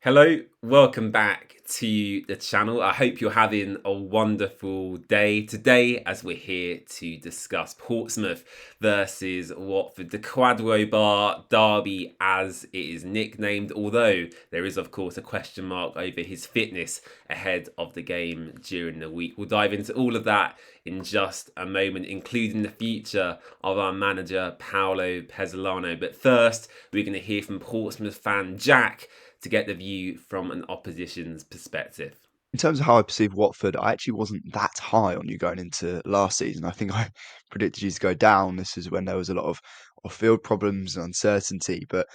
Hello, welcome back to the channel. I hope you're having a wonderful day today as we're here to discuss Portsmouth versus Watford, the Quadro Bar derby as it is nicknamed, although there is of course a question mark over his fitness ahead of the game during the week. We'll dive into all of that in just a moment, including the future of our manager Paolo Pezzolano. But first, we're going to hear from Portsmouth fan Jack to get the view from an opposition's perspective. In terms of how I perceive Watford, I actually wasn't that high on you going into last season. I think I predicted you to go down. This is when there was a lot of off-field problems and uncertainty, but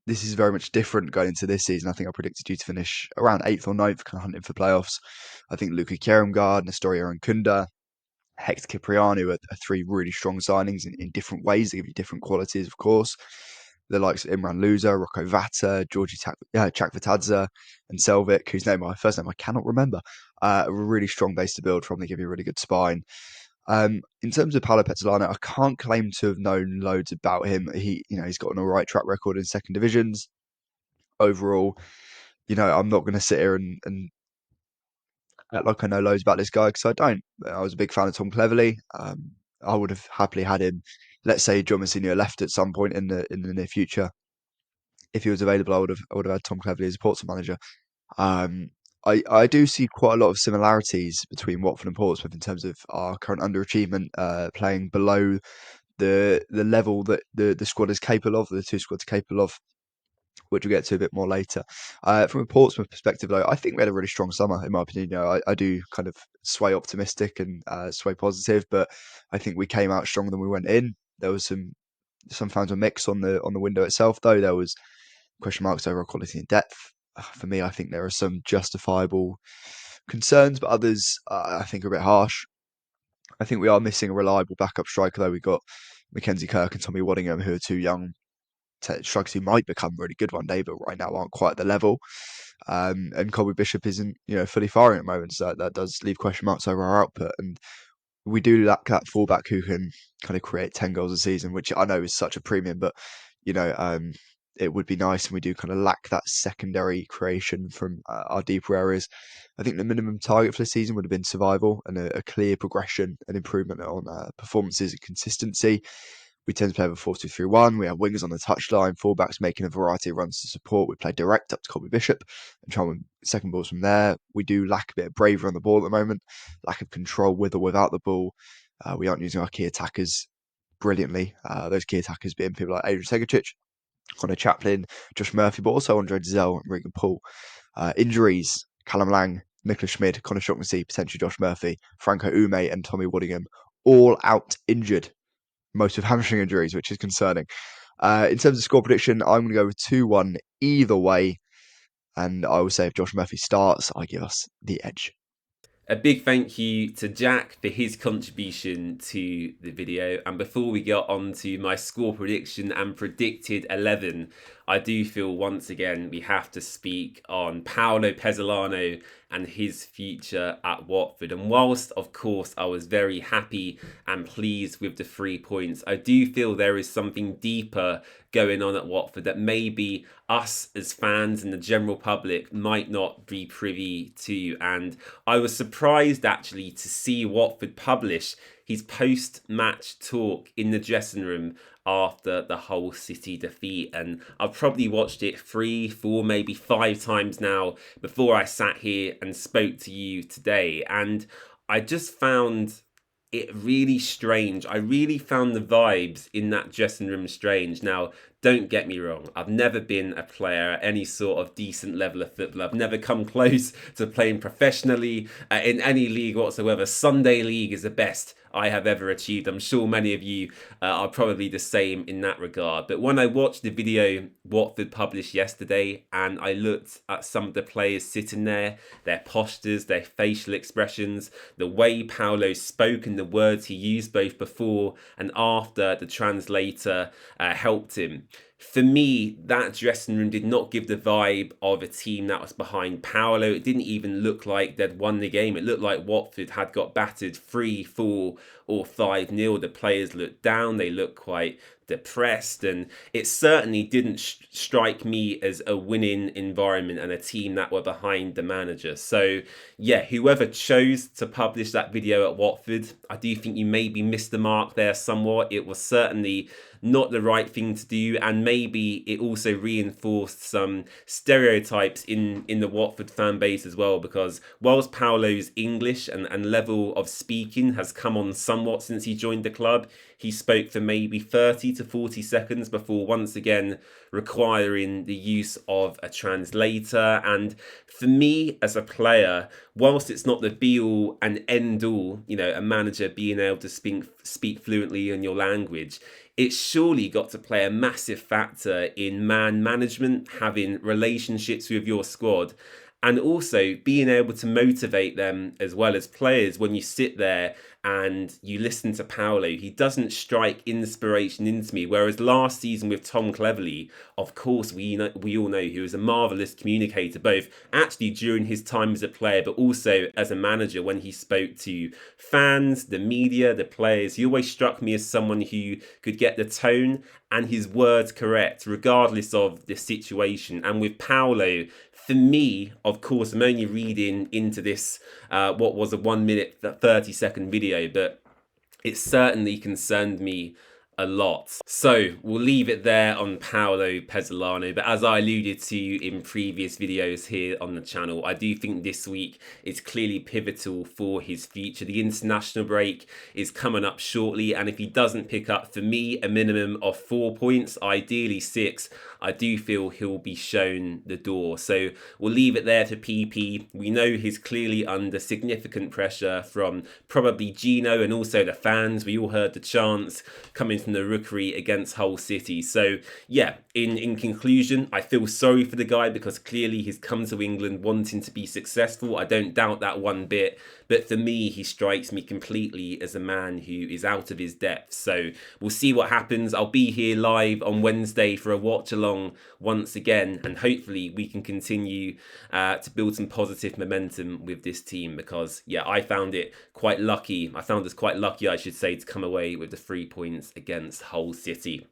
this is very much different going into this season. I think I predicted you to finish around 8th or ninth, kind of hunting for playoffs. I think Luka Kjermgaard, Nestoria Nkunda, Hector Cipriano are three really strong signings in different ways. They give you different qualities, of course. The likes of Imran Luza, Rocco Vata, Georgi Chakvetadze, and Selvik, whose first name I cannot remember, a really strong base to build from. They give you a really good spine. In terms of Paolo Pezzolano, I can't claim to have known loads about him. He's got an all right track record in second divisions. Overall, I'm not going to sit here and act like I know loads about this guy because I don't. I was a big fan of Tom Cleverley. I would have happily had him. Let's say John Mousinho left at some point in the near future. If he was available, I would have had Tom Cleverley as a Portsmouth manager. Um, I do see quite a lot of similarities between Watford and Portsmouth in terms of our current underachievement, playing below the level that the squad is capable of, the two squads are capable of, which we'll get to a bit more later. From a Portsmouth perspective, though, I think we had a really strong summer, in my opinion. I do kind of sway optimistic and sway positive, but I think we came out stronger than we went in. There was some fans were mixed on the window itself, though. There was question marks over our quality and depth. For me, I think there are some justifiable concerns, but others I think are a bit harsh. I think we are missing a reliable backup striker, though. We've got Mackenzie Kirk and Tommy Waddingham, who are too young strikers who might become really good one day, but right now aren't quite at the level. And Colby Bishop isn't, fully firing at the moment, so that does leave question marks over our output. And we do lack that fullback who can kind of create 10 goals a season, which I know is such a premium, but you know, um, it would be nice, and we do kind of lack that secondary creation from our deeper areas. I think the minimum target for the season would have been survival and a clear progression and improvement on performances and consistency. We tend to play with a 4-2-3-1. We have wingers on the touchline, fullbacks making a variety of runs to support. We play direct up to Colby Bishop and try and win second balls from there. We do lack a bit of bravery on the ball at the moment, lack of control with or without the ball. We aren't using our key attackers brilliantly. Those key attackers being people like Adrian Segicic, Connor Chaplin, Josh Murphy, but also Andre Giselle and Regan Paul. Injuries, Callum Lang, Nicholas Schmid, Connor Shockmansey, potentially Josh Murphy, Franco Ume and Tommy Waddingham, all out injured, most with hamstring injuries, which is concerning. In terms of score prediction, I'm going to go with 2-1 either way. And I will say if Josh Murphy starts, I give us the edge. A big thank you to Jack for his contribution to the video. And before we get on to my score prediction and predicted 11, I do feel once again we have to speak on Paolo Pezzolano and his future at Watford. And whilst, of course, I was very happy and pleased with the 3 points, I do feel there is something deeper going on at Watford that maybe us as fans and the general public might not be privy to. And I was surprised actually to see Watford publish his post-match talk in the dressing room after the Hull City defeat. And I've probably watched it 3, 4, maybe 5 times now before I sat here and spoke to you today. And I just found it really strange. I really found the vibes in that dressing room strange. Now, don't get me wrong, I've never been a player at any sort of decent level of football. I've never come close to playing professionally in any league whatsoever. Sunday League is the best I have ever achieved. I'm sure many of you are probably the same in that regard. But when I watched the video Watford published yesterday and I looked at some of the players sitting there, their postures, their facial expressions, the way Paolo spoke and the words he used both before and after the translator helped him, for me, that dressing room did not give the vibe of a team that was behind Paolo. It didn't even look like they'd won the game. It looked like Watford had got battered 3-4 or 5-0. The players looked down. They looked quite depressed, and it certainly didn't strike me as a winning environment and a team that were behind the manager. So yeah, whoever chose to publish that video at Watford, I do think you maybe missed the mark there somewhat. It was certainly not the right thing to do, and maybe it also reinforced some stereotypes in the Watford fan base as well, because whilst Paolo's English and level of speaking has come on somewhat since he joined the club, he spoke for maybe 30 to 40 seconds before once again requiring the use of a translator. And for me as a player, whilst it's not the be all and end all, a manager being able to speak fluently in your language, it's surely got to play a massive factor in man management, having relationships with your squad, and also being able to motivate them as well as players. When you sit there and you listen to Paolo, he doesn't strike inspiration into me. Whereas last season with Tom Cleverley, of course, we all know he was a marvellous communicator, both actually during his time as a player, but also as a manager when he spoke to fans, the media, the players. He always struck me as someone who could get the tone and his words correct, regardless of the situation. And with Paolo, for me, of course, I'm only reading into this, what was a 1 minute, 30-second video, but it certainly concerned me a lot. So we'll leave it there on Paolo Pezzolano. But as I alluded to in previous videos here on the channel, I do think this week is clearly pivotal for his future. The international break is coming up shortly, and if he doesn't pick up, for me, a minimum of 4 points, ideally 6, I do feel he'll be shown the door. So we'll leave it there for PP. We know he's clearly under significant pressure from probably Gino and also the fans. We all heard the chants coming from the rookery against Hull City. So yeah, in conclusion, I feel sorry for the guy because clearly he's come to England wanting to be successful. I don't doubt that one bit. But for me, he strikes me completely as a man who is out of his depth. So we'll see what happens. I'll be here live on Wednesday for a watch along once again. And hopefully we can continue to build some positive momentum with this team, because, yeah, I found us quite lucky, I should say, to come away with the 3 points against Hull City.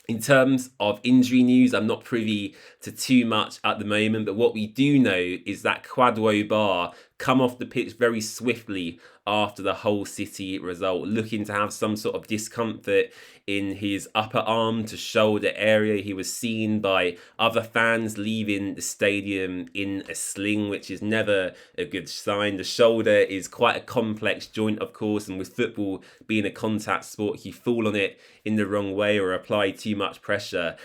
In terms of injury news, I'm not privy to too much at the moment, but what we do know is that Kwadwo Bar come off the pitch very swiftly after the Hull City result, looking to have some sort of discomfort in his upper arm to shoulder area. He was seen by other fans leaving the stadium in a sling, which is never a good sign. The shoulder is quite a complex joint, of course, and with football being a contact sport, you fall on it in the wrong way or apply too much pressure,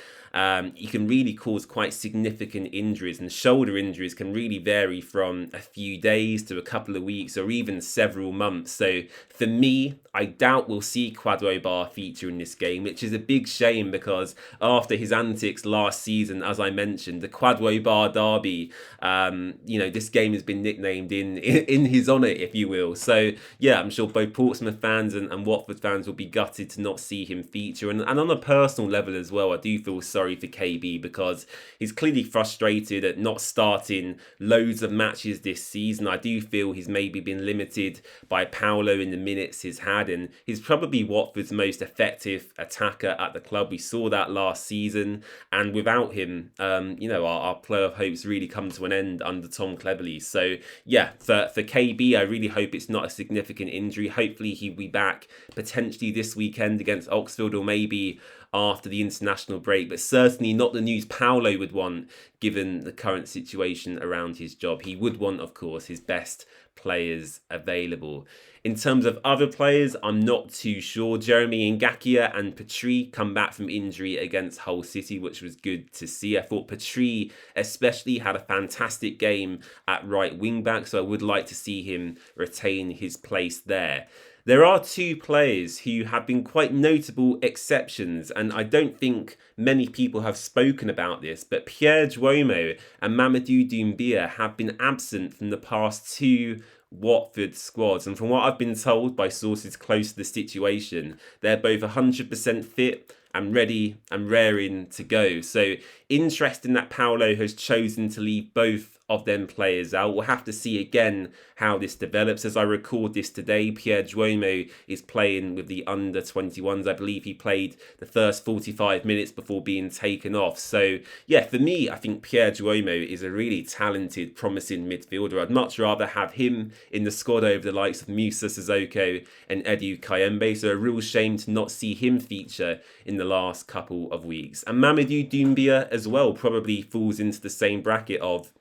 you can really cause quite significant injuries, and shoulder injuries can really vary from a few days to a couple of weeks or even several months. So for me, I doubt we'll see Kwadwo Bar feature in this game, which is a big shame because after his antics last season, as I mentioned, the Kwadwo Bar Derby, this game has been nicknamed in his honour, if you will. So yeah, I'm sure both Portsmouth fans and Watford fans will be gutted to not see him feature. And on a personal level as well, I do feel sorry for KB because he's clearly frustrated at not starting loads of matches this season. I do feel he's maybe been limited by Paolo in the minutes he's had, and he's probably Watford's most effective attacker at the club. We saw that last season, and without him, our play of hopes really come to an end under Tom Cleverley. So yeah, for KB, I really hope it's not a significant injury. Hopefully he'll be back potentially this weekend against Oxford, or maybe after the international break, but certainly not the news Paolo would want given the current situation around his job. He would want, of course, his best players available. In terms of other players, I'm not too sure. Jeremy Ngakia and Petrie come back from injury against Hull City, which was good to see. I thought Petrie especially had a fantastic game at right wing back, so I would like to see him retain his place there. There are two players who have been quite notable exceptions, and I don't think many people have spoken about this, but Pierre Duomo and Mamadou Doumbia have been absent from the past two Watford squads, and from what I've been told by sources close to the situation, they're both 100% fit and ready and raring to go. So interesting that Paulo has chosen to leave both of them players out. We'll have to see again how this develops. As I record this today, Pierre Duomo is playing with the under-21s. I believe he played the first 45 minutes before being taken off. So yeah, for me, I think Pierre Duomo is a really talented, promising midfielder. I'd much rather have him in the squad over the likes of Musa Sissoko and Edu Kayembe. So a real shame to not see him feature in the last couple of weeks. And Mamadou Doumbia as well probably falls into the same bracket of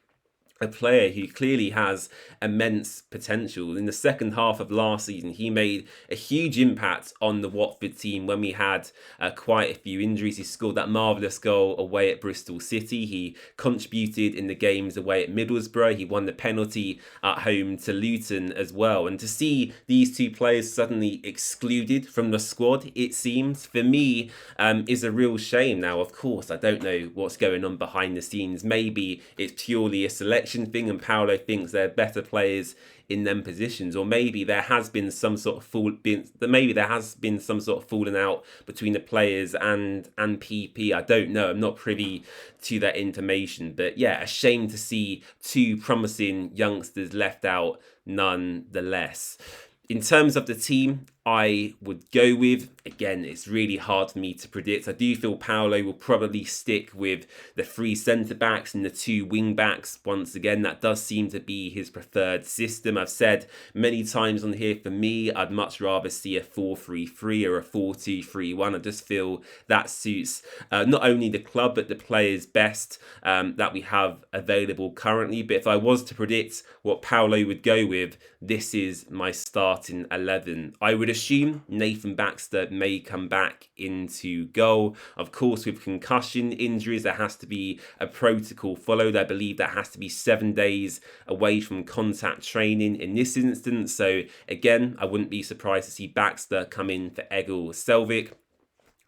a player who clearly has immense potential. In the second half of last season, he made a huge impact on the Watford team when we had quite a few injuries. He scored that marvellous goal away at Bristol City. He contributed in the games away at Middlesbrough. He won the penalty at home to Luton as well. And to see these two players suddenly excluded from the squad, it seems, for me, is a real shame. Now, of course, I don't know what's going on behind the scenes. Maybe it's purely a selection thing and Paulo thinks they're better players in them positions, or maybe there has been some sort of falling out between the players and PP. I don't know. I'm not privy to that information, but yeah, a shame to see two promising youngsters left out nonetheless. In terms of the team, I would go with, again, it's really hard for me to predict. I do feel Paulo will probably stick with the 3 centre-backs and the 2 wing-backs. Once again, that does seem to be his preferred system. I've said many times on here, for me, I'd much rather see a 4-3-3 or a 4-2-3-1. I just feel that suits not only the club, but the players best that we have available currently. But if I was to predict what Paulo would go with, this is my starting 11. I would assume Nathan Baxter may come back into goal. Of course, with concussion injuries, there has to be a protocol followed. I believe that has to be 7 days away from contact training in this instance. So again, I wouldn't be surprised to see Baxter come in for Egil Selvik.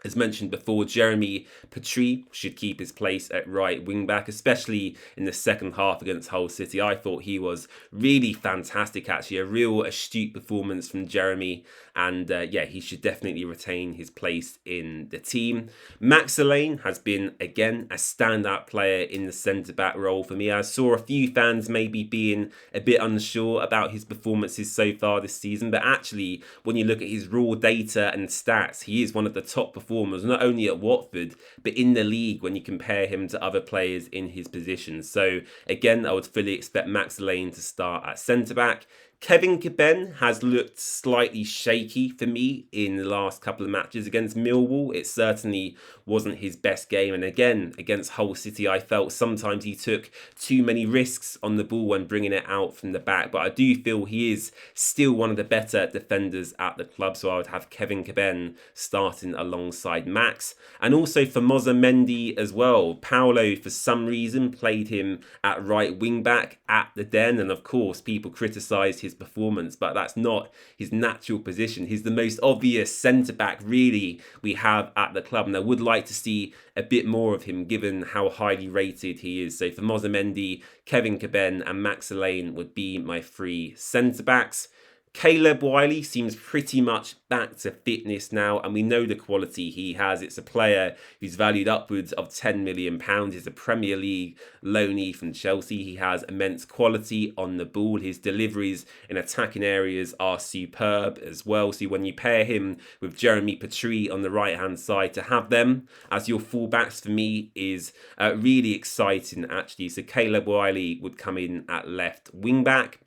As mentioned before, Jeremy Petrie should keep his place at right wing back, especially in the second half against Hull City. I thought he was really fantastic, actually. A real astute performance from Jeremy. And yeah, he should definitely retain his place in the team. Max Elaine has been, again, a standout player in the centre-back role for me. I saw a few fans maybe being a bit unsure about his performances so far this season. But actually, when you look at his raw data and stats, he is one of the top performers, not only at Watford, but in the league when you compare him to other players in his position. So again, I would fully expect Max Elaine to start at centre-back. Kevin Caben has looked slightly shaky for me in the last couple of matches against Millwall. It certainly wasn't his best game. And again, against Hull City, I felt sometimes he took too many risks on the ball when bringing it out from the back. But I do feel he is still one of the better defenders at the club. So I would have Kevin Caben starting alongside Max. And also for Moza Mendy as well. Paulo, for some reason, played him at right wing back at the Den. And of course, people criticised his performance, but that's not his natural position. He's the most obvious centre-back really we have at the club, and I would like to see a bit more of him given how highly rated he is. So for Moza Mendy, Kevin Caben and Max Elaine would be my 3 centre-backs. Caleb Wiley seems pretty much back to fitness now, and we know the quality he has. It's a player who's valued upwards of £10 million. He's a Premier League loanee from Chelsea. He has immense quality on the ball. His deliveries in attacking areas are superb as well. So when you pair him with Jeremy Petrie on the right-hand side, to have them as your fullbacks for me is really exciting, actually. So Caleb Wiley would come in at left wing-back.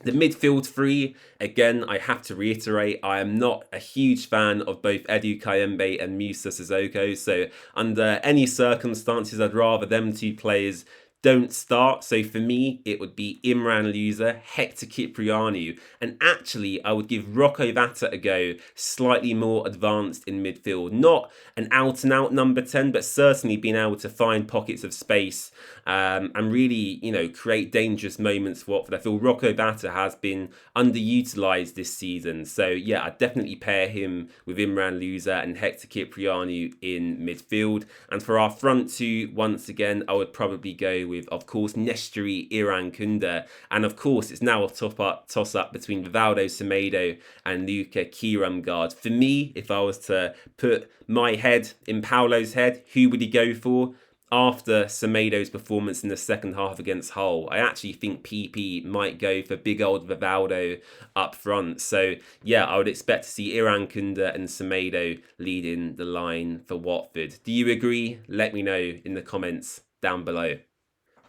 The midfield 3, again, I have to reiterate, I am not a huge fan of both Edu Kayembe and Musa Sissoko. So under any circumstances, I'd rather them 2 players don't start. So for me, it would be Imran Louza, Hector Cipriano, and actually I would give Rocco Vata a go, slightly more advanced in midfield. Not an out-and-out number 10, but certainly being able to find pockets of space and really, create dangerous moments for Watford. I feel Rocco Vata has been underutilised this season. So yeah, I'd definitely pair him with Imran Louza and Hector Cipriano in midfield. And for our front 2, once again, I would probably go with, of course, Nestri Irankunda. And of course, it's now a toss up between Rivaldo Semedo and Luca Kiramgard. For me, if I was to put my head in Paolo's head, who would he go for? After Semedo's performance in the second half against Hull, I actually think PP might go for big old Rivaldo up front. So yeah, I would expect to see Irankunda and Semedo leading the line for Watford. Do you agree? Let me know in the comments down below.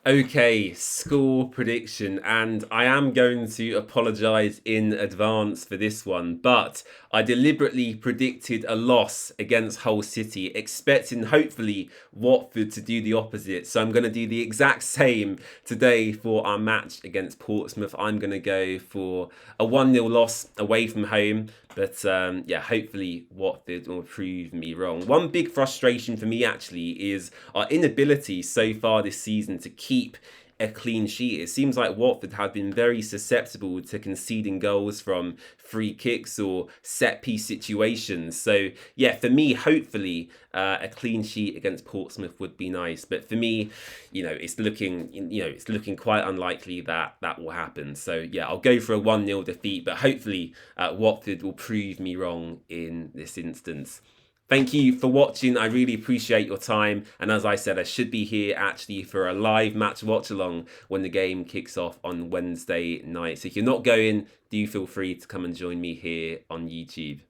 Okay, score prediction, and I am going to apologise in advance for this one, but I deliberately predicted a loss against Hull City, expecting hopefully Watford to do the opposite. So I'm going to do the exact same today for our match against Portsmouth. I'm going to go for a 1-0 loss away from home. But yeah, hopefully Watford will prove me wrong. One big frustration for me actually is our inability so far this season to keep a clean sheet. It seems like Watford have been very susceptible to conceding goals from free kicks or set piece situations. So yeah, for me, hopefully a clean sheet against Portsmouth would be nice. But for me, it's looking quite unlikely that that will happen. So yeah, I'll go for a 1-0 defeat, but hopefully Watford will prove me wrong in this instance. Thank you for watching. I really appreciate your time. And as I said, I should be here actually for a live match watch along when the game kicks off on Wednesday night. So if you're not going, do feel free to come and join me here on YouTube.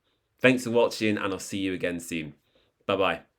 Thanks for watching, and I'll see you again soon. Bye-bye.